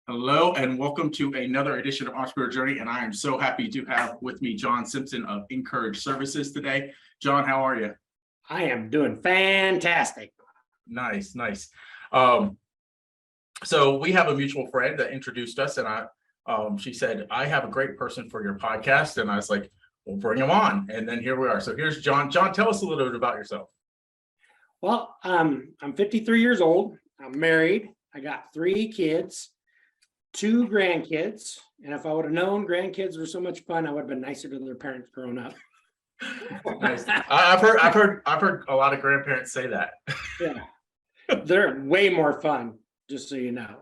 Hello and welcome to another edition of Entrepreneur Journey. And I am so happy to have with me John Simpson of Ncourage Services today. John, how are you? I am doing fantastic. Nice. So we have a mutual friend that introduced us, and she said, I have a great person for your podcast. And I was like, we'll bring him on. And then here we are. So here's John. John, tell us a little bit about yourself. Well, I'm 53 years old. I'm married. I got 3 kids, 2 grandkids. And if I would have known grandkids were so much fun, I would have been nicer to their parents growing up. Nice. I've heard a lot of grandparents say that. Yeah, they're way more fun, just so you know.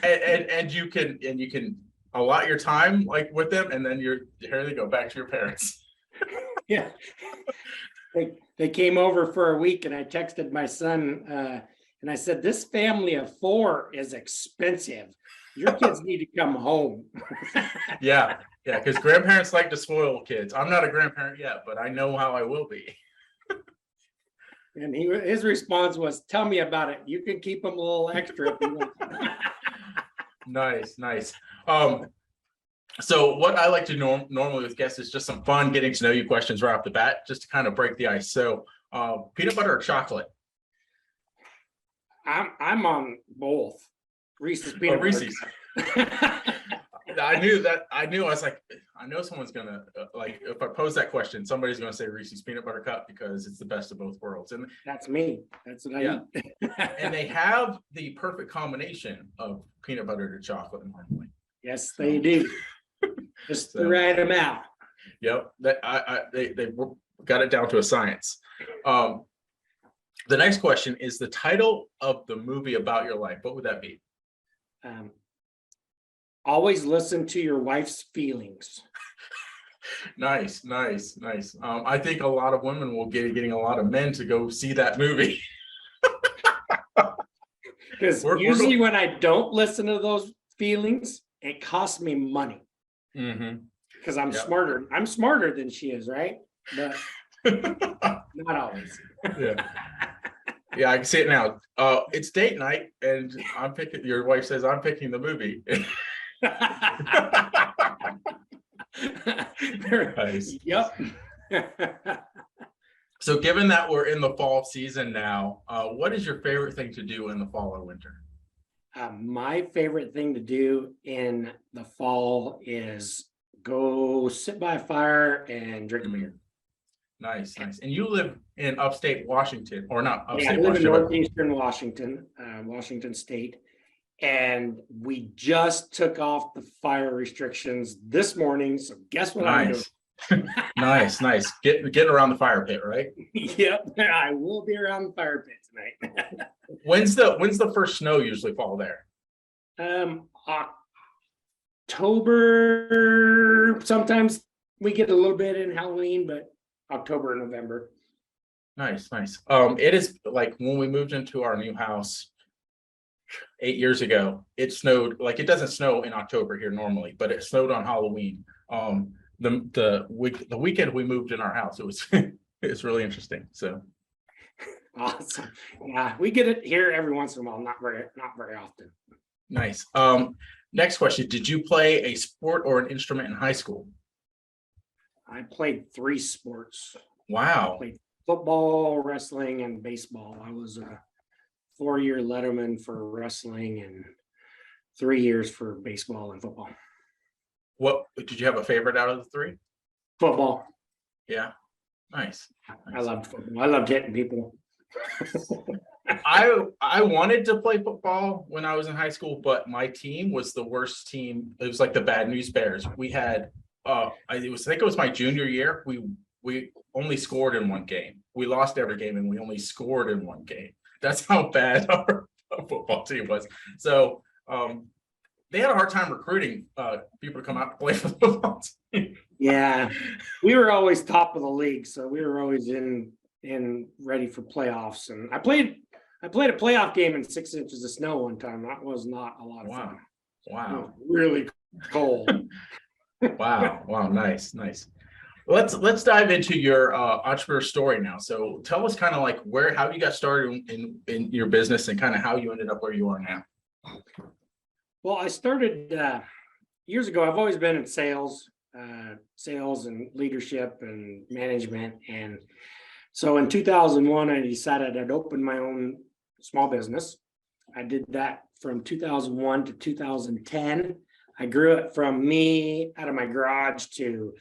and you can allot your time like with them, and then here they go back to your parents. Yeah. They came over for a week, and I texted my son and I said, this family of 4 is expensive. Your kids need to come home. Yeah, because grandparents like to spoil kids. I'm not a grandparent yet, but I know how I will be. And his response was, tell me about it. You can keep them a little extra if you want. Nice. So what I like to normally with guests is just some fun getting to know you questions right off the bat, just to kind of break the ice. So peanut butter or chocolate? I'm on both. Reese's peanut Reese's. butter. I knew. I was like, I know someone's gonna like if I pose that question, somebody's gonna say Reese's peanut butter cup because it's the best of both worlds. And That's me. That's what I eat. and they have the perfect combination of peanut butter to chocolate normally. Yes, they do. Just the right amount. Yep. They got it down to a science. The next question is the title of the movie about your life. What would that be? Always listen to your wife's feelings. Nice. I think a lot of women will getting a lot of men to go see that movie. Because usually when I don't listen to those feelings, it costs me money. Because I'm smarter. I'm smarter than she is, right? But not always. Yeah, I can see it now. It's date night, and I'm picking. Your wife says I'm picking the movie. Nice. Yep. So, given that we're in the fall season now, what is your favorite thing to do in the fall or winter? My favorite thing to do in the fall is go sit by a fire and drink a beer. Nice. And you live in upstate Washington, or not upstate I live Washington? in northeastern Washington, Washington State. And we just took off the fire restrictions this morning. So guess what I'm doing? Nice. Getting around the fire pit, right? Yep, I will be around the fire pit tonight. When's the first snow usually fall there? October. Sometimes we get a little bit in Halloween, but October and November. Nice. It is like when we moved into our new house 8 years ago, it snowed. Like, it doesn't snow in October here normally, but it snowed on Halloween. The weekend we moved in our house, it's really interesting. So awesome. Yeah, we get it here every once in a while, not very often. Nice. Next question. Did you play a sport or an instrument in high school? I played 3 sports. Wow. I played football, wrestling, and baseball. I was a 4-year letterman for wrestling and 3 years for baseball and football. What did you have a favorite out of the 3? Football. Yeah. Nice. I loved football. I loved hitting people. I wanted to play football when I was in high school, but my team was the worst team. It was like the Bad News Bears. We had I think it was my junior year. We only scored in 1 game. We lost every game and we only scored in 1 game. That's how bad our football team was. So they had a hard time recruiting people to come out to play for the football team. Yeah, we were always top of the league, so we were always in ready for playoffs. And I played a playoff game in 6 inches of snow one time. That was not a lot of fun. Wow. It was really cold. Wow. Nice. Let's dive into your entrepreneur story now. So tell us kind of like how you got started in your business and kind of how you ended up where you are now. Well, I started years ago. I've always been in sales, and leadership and management. And so in 2001, I decided I'd open my own small business. I did that from 2001 to 2010. I grew it from me out of my garage to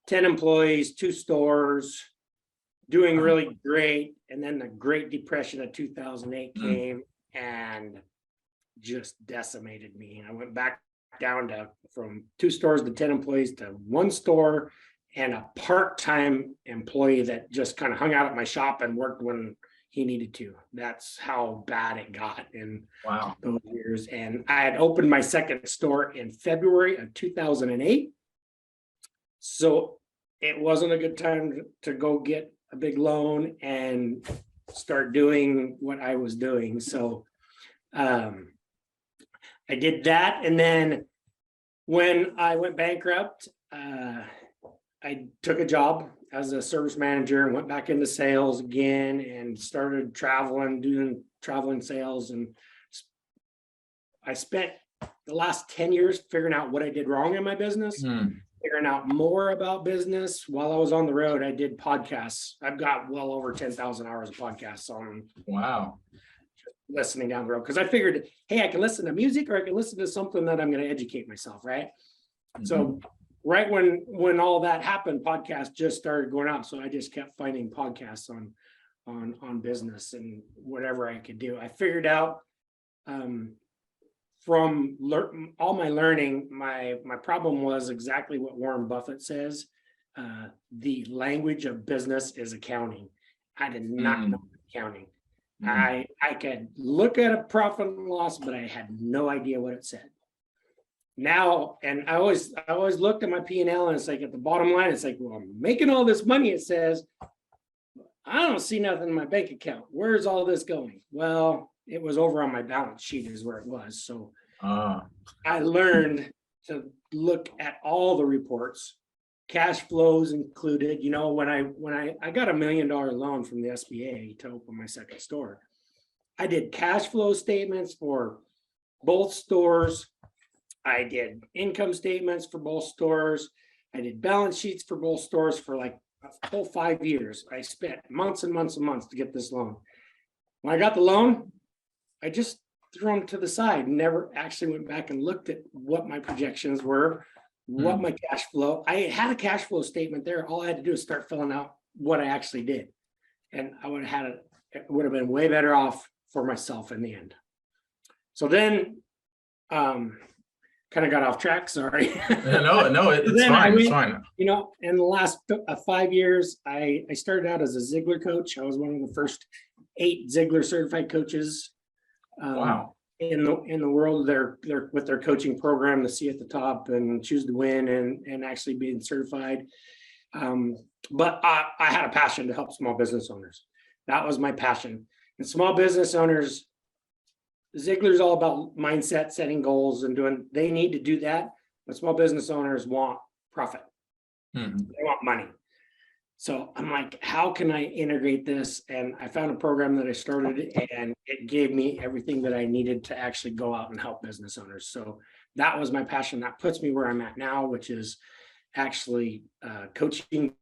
10 employees, 2 stores, doing really great. And then the Great Depression of 2008 came and just decimated me. I went back down to from 2 stores to 10 employees to 1 store and a part-time employee that just kind of hung out at my shop and worked when he needed to. That's how bad it got in those years. And I had opened my second store in February of 2008. So it wasn't a good time to go get a big loan and start doing what I was doing. So I did that. And then when I went bankrupt, I took a job as a service manager and went back into sales again and started doing traveling sales. And I spent the last 10 years figuring out what I did wrong in my business, figuring out more about business. While I was on the road, I did podcasts. I've got well over 10,000 hours of podcasts on. Wow. Listening down the road, because I figured, hey, I can listen to music or I can listen to something that I'm going to educate myself, right? So right when all that happened, podcasts just started going out. So I just kept finding podcasts on business and whatever I could do. I figured out from all my learning, my problem was exactly what Warren Buffett says. The language of business is accounting. I did not know accounting. I could look at a profit and loss, but I had no idea what it said. Now, and I always looked at my P&L and it's like at the bottom line, it's like, well, I'm making all this money, it says. I don't see nothing in my bank account. Where's all this going? Well, it was over on my balance sheet is where it was. So I learned to look at all the reports, cash flows included. You know, when I got $1 million loan from the SBA to open my second store, I did cash flow statements for both stores. I did income statements for both stores. I did balance sheets for both stores for like a whole 5 years. I spent months and months and months to get this loan. When I got the loan, I just threw them to the side, never actually went back and looked at what my projections were, what my cash flow. I had a cash flow statement there. All I had to do is start filling out what I actually did. And I would have it would have been way better off for myself in the end. So then kind of got off track, sorry. No, it's fine. It's fine. You know, in the last 5 years, I started out as a Ziegler coach. I was one of the first 8 Ziegler certified coaches. Wow. In the world, they're with their coaching program, the C at the top and choose to win and actually being certified. But I had a passion to help small business owners. That was my passion. And small business owners, Ziegler's all about mindset, setting goals and they need to do that. But small business owners want profit. They want money. So I'm like, how can I integrate this? And I found a program that I started and it gave me everything that I needed to actually go out and help business owners. So that was my passion. That puts me where I'm at now, which is actually coaching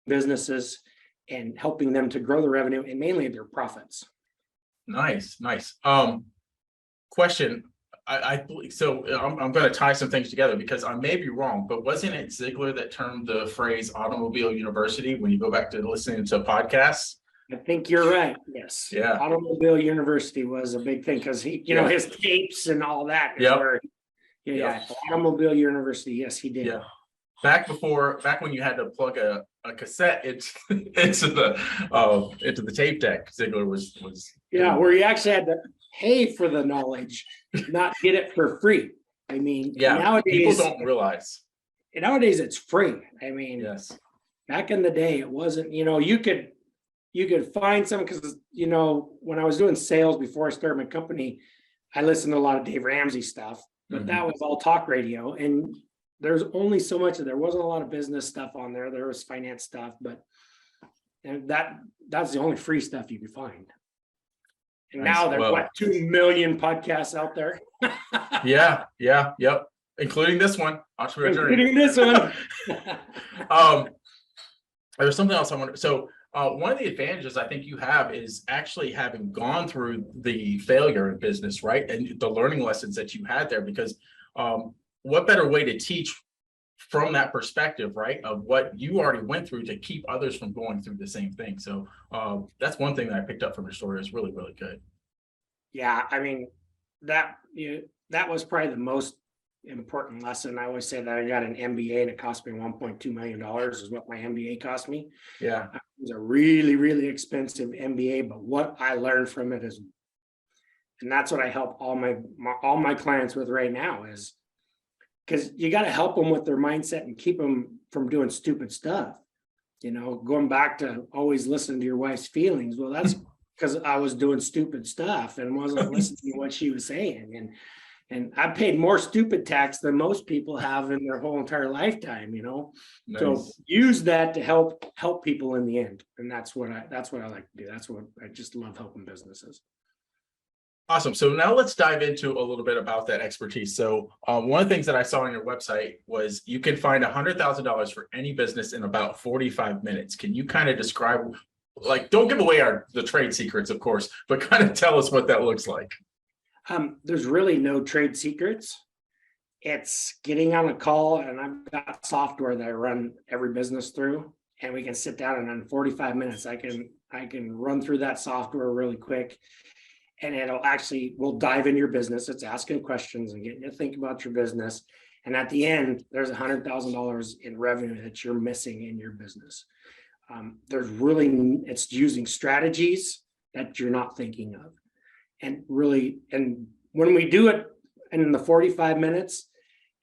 businesses and helping them to grow the revenue and mainly their profits. Nice. Question. I'm going to tie some things together because I may be wrong, but wasn't it Ziegler that termed the phrase automobile university when you go back to listening to podcasts? I think you're right. Yes. Yeah. Automobile university was a big thing because he, you know, his tapes and all that. Automobile university. Yes, he did. Yeah. Back when you had to plug a cassette into the tape deck, Ziegler was where you actually had to pay for the knowledge, not get it for free. I mean, nowadays people don't realize. Nowadays it's free. I mean, yes. Back in the day, it wasn't. You know, you could find some because you know when I was doing sales before I started my company, I listened to a lot of Dave Ramsey stuff, but that was all talk radio and. There's only so much of there wasn't a lot of business stuff on there. There was finance stuff, but that's the only free stuff you could find. And Nice. now there's Well, what, 2 million podcasts out there, yep, including this one, Entrepreneur Journey. including this one. There's something else I want to. So one of the advantages I think you have is actually having gone through the failure in business, right? And the learning lessons that you had there, because what better way to teach from that perspective, right? Of what you already went through to keep others from going through the same thing. So that's one thing that I picked up from your story is really, really good. Yeah, I mean, that was probably the most important lesson. I always say that I got an MBA and it cost me $1.2 million is what my MBA cost me. Yeah. It was a really, really expensive MBA, but what I learned from it is, and that's what I help all my clients with right now is, because you got to help them with their mindset and keep them from doing stupid stuff. You know, going back to always listening to your wife's feelings. Well, that's because I was doing stupid stuff and wasn't listening to what she was saying. And I paid more stupid tax than most people have in their whole entire lifetime, you know. Nice. So use that to help people in the end. And that's what I like to do. That's what I just love, helping businesses. Awesome. So now let's dive into a little bit about that expertise. So one of the things that I saw on your website was you can find $100,000 for any business in about 45 minutes. Can you kind of describe, like, don't give away the trade secrets, of course, but kind of tell us what that looks like. There's really no trade secrets. It's getting on a call, and I've got software that I run every business through, and we can sit down, and in 45 minutes, I can run through that software really quick. And we'll dive into your business. It's asking questions and getting you to think about your business. And at the end, there's $100,000 in revenue that you're missing in your business. It's using strategies that you're not thinking of. And when we do it in the 45 minutes,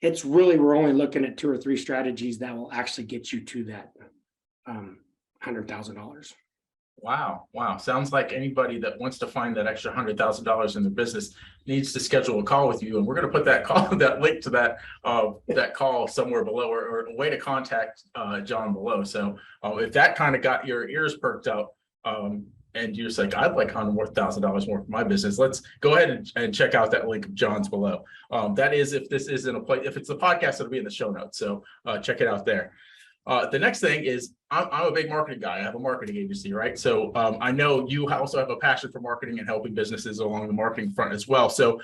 we're only looking at 2 or 3 strategies that will actually get you to that $100,000. Wow. Sounds like anybody that wants to find that extra $100,000 in their business needs to schedule a call with you. And we're going to put that link to that call somewhere below, or a way to contact John below. So if that kind of got your ears perked up, and you're just like, I'd like $100,000 more for my business, let's go ahead and check out that link of John's below. That is, if this isn't a place, if it's a podcast, it'll be in the show notes. So check it out there. The next thing is, I'm a big marketing guy. I have a marketing agency, right? So I know you also have a passion for marketing and helping businesses along the marketing front as well. So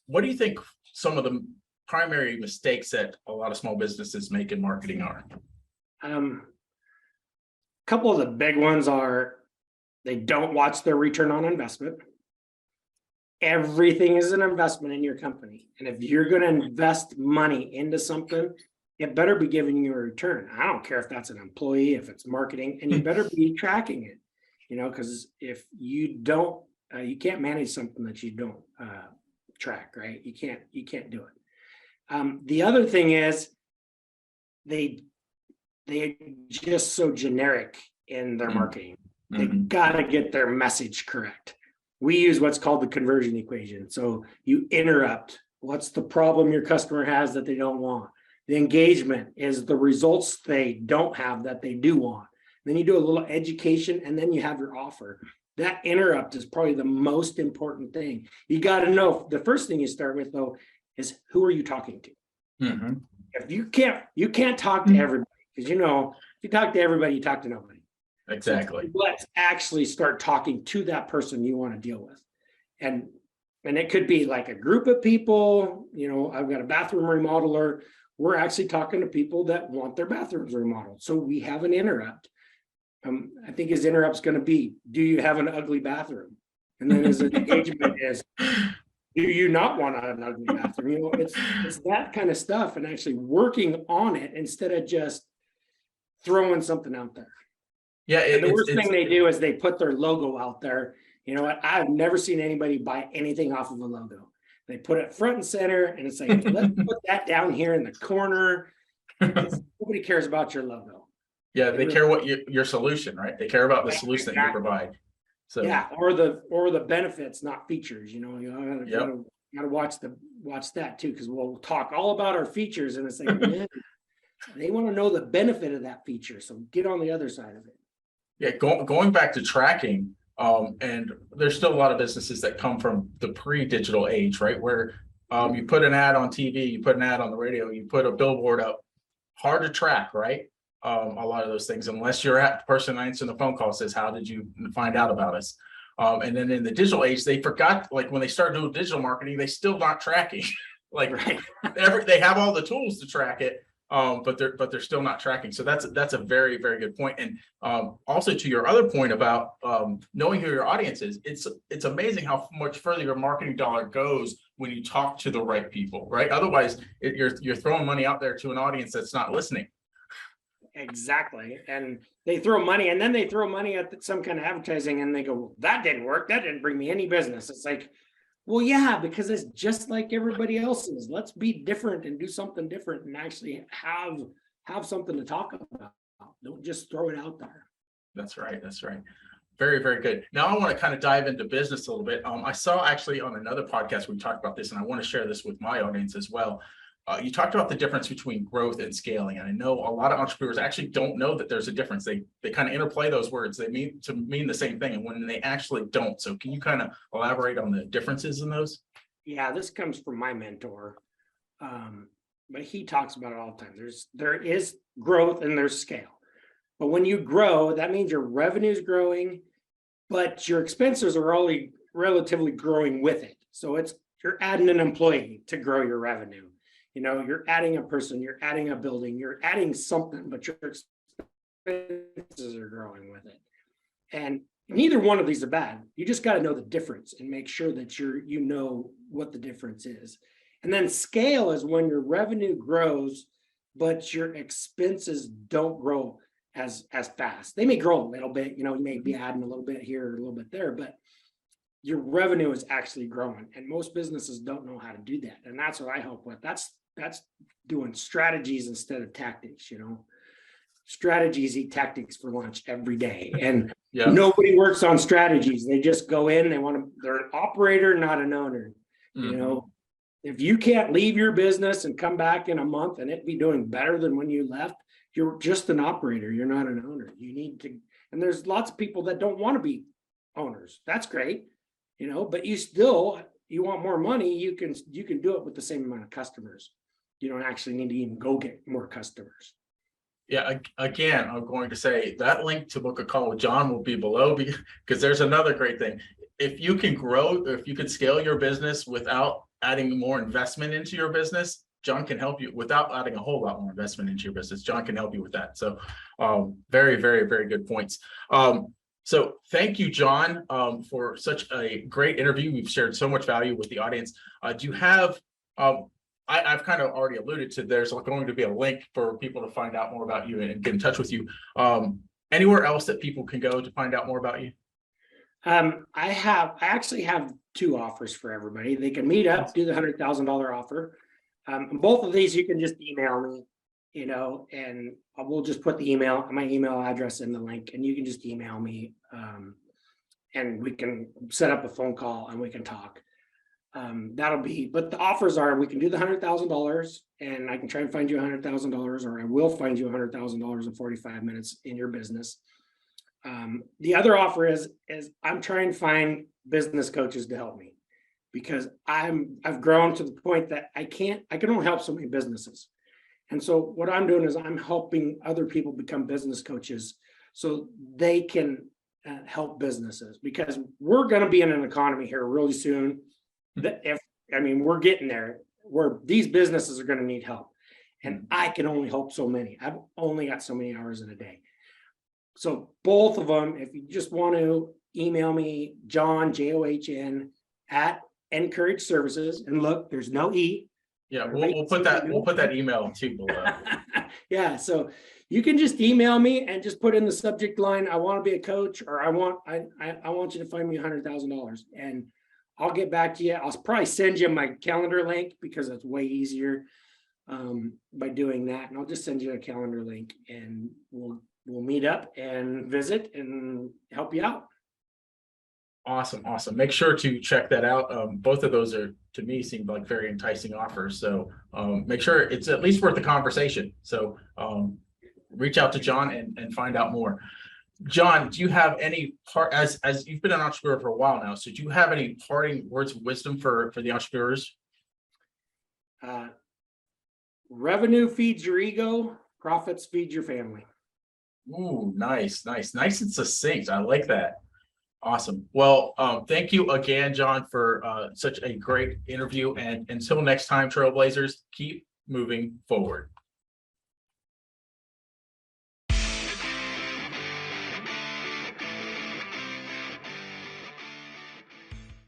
what do you think some of the primary mistakes that a lot of small businesses make in marketing are? A couple of the big ones are they don't watch their return on investment. Everything is an investment in your company. And if you're going to invest money into something, it better be giving you a return. I don't care if that's an employee, if it's marketing, and you better be tracking it, you know, because if you don't, you can't manage something that you don't track, right? You can't do it. The other thing is they just so generic in their marketing. They gotta get their message correct. We use what's called the conversion equation. So you interrupt. What's the problem your customer has that they don't want? The engagement is the results they don't have that they do want. Then you do a little education, and then you have your offer. That interrupt is probably the most important thing. You got to know, the first thing you start with though is, who are you talking to? If you can't talk to everybody, because you know, if you talk to everybody, you talk to nobody. Exactly. So let's actually start talking to that person you want to deal with. And it could be like a group of people, you know, I've got a bathroom remodeler. We're actually talking to people that want their bathrooms remodeled. So we have an interrupt. I think his interrupt's going to be, do you have an ugly bathroom? And then his engagement is, do you not want an ugly bathroom? You know, it's that kind of stuff, and actually working on it instead of just throwing something out there. Yeah. And the worst thing they do is they put their logo out there. You know what? I've never seen anybody buy anything off of a logo. They put it front and center, and it's like, let's put that down here in the corner. Nobody cares about your logo. Yeah, they care what your solution, right? They care about the solution that you provide. So yeah, or the benefits, not features. You know, gotta watch that too, because we'll talk all about our features, and it's like, man, they want to know the benefit of that feature. So get on the other side of it. Yeah, going back to tracking, And there's still a lot of businesses that come from the pre-digital age, right? Where you put an ad on TV, you put an ad on the radio, you put a billboard up, hard to track, right? A lot of those things, unless you're at the person answering the phone call says, how did you find out about us? And then in the digital age, they forgot, like when they start doing digital marketing, they still not tracking. Like Right. they have all the tools to track it, but they're still not tracking. So that's a very, very good point. And also to your other point about knowing who your audience is, it's amazing how much further your marketing dollar goes when you talk to the right people, right? Otherwise, you're throwing money out there to an audience that's not listening. Exactly. And they throw money, and then they throw money at some kind of advertising, and they go, well, that didn't work. That didn't bring me any business. It's like, well, yeah, because it's just like everybody else's. Let's be different and do something different and actually have something to talk about. Don't just throw it out there. That's right. That's right. Very, very good. Now I want to kind of dive into business a little bit. I saw actually on another podcast, we talked about this, and I want to share this with my audience as well. You talked about the difference between growth and scaling. And I know a lot of entrepreneurs actually don't know that there's a difference. They kind of interplay those words. They mean the same thing, and when they actually don't. So can you kind of elaborate on the differences in those? Yeah, this comes from my mentor. But he talks about it all the time. There is growth and there's scale. But when you grow, that means your revenue is growing, but your expenses are only relatively growing with it. So you're adding an employee to grow your revenue. You know, you're adding a person, you're adding a building, you're adding something, but your expenses are growing with it. And neither one of these are bad. You just got to know the difference and make sure that you know what the difference is. And then scale is when your revenue grows, but your expenses don't grow as fast. They may grow a little bit, you know, you may be adding a little bit here or a little bit there, but your revenue is actually growing. And most businesses don't know how to do that. And that's what I help with. That's doing strategies instead of tactics, you know. Strategies eat tactics for lunch every day. And Yeah. Nobody works on strategies. They just go in, they're an operator, not an owner. Mm-hmm. You know, if you can't leave your business and come back in a month and it be doing better than when you left, you're just an operator. You're not an owner. You need to, and there's lots of people that don't want to be owners. That's great, you know, but you want more money, you can do it with the same amount of customers. You don't actually need to even go get more customers. Yeah, again, I'm going to say that link to book a call with John will be below, because there's another great thing. If you can grow, if you could scale your business without adding more investment into your business, John can help you without adding a whole lot more investment into your business. John can help you with that. So very, very, very good points. So thank you, John, for such a great interview. We've shared so much value with the audience. Do you have, I've kind of already alluded to, there's going to be a link for people to find out more about you and get in touch with you. Anywhere else that people can go to find out more about you? I actually have two offers for everybody. They can meet up, do the $100,000 offer. Both of these, you can just email me, you know, and we'll just put my email address in the link, and you can just email me, and we can set up a phone call and we can talk. But the offers are, we can do the $100,000 and I can try and find you $100,000, or I will find you $100,000 in 45 minutes in your business. The other offer is I'm trying to find business coaches to help me, because I've grown to the point that I can only help so many businesses. And so what I'm doing is I'm helping other people become business coaches so they can help businesses, because we're going to be in an economy here really soon that we're getting there where these businesses are going to need help, and I can only help so many. I've only got so many hours in a day. So both of them, if you just want to email me, John, JOHN at Ncourage Services, and look, there's no E. Yeah, we'll put that email too below. Yeah, so you can just email me and just put in the subject line, I want to be a coach, or I want you to find me $100,000, and I'll get back to you. I'll probably send you my calendar link, because it's way easier by doing that. And I'll just send you a calendar link, and we'll meet up and visit and help you out. Awesome. Make sure to check that out. Both of those are, to me, seem like very enticing offers. So make sure it's at least worth the conversation. So reach out to John and find out more. John, do you have any as you've been an entrepreneur for a while now? So do you have any parting words of wisdom for the entrepreneurs? Revenue feeds your ego, profits feed your family. Ooh, nice and succinct. I like that. Awesome. Well, thank you again, John, for such a great interview. And until next time, Trailblazers, keep moving forward.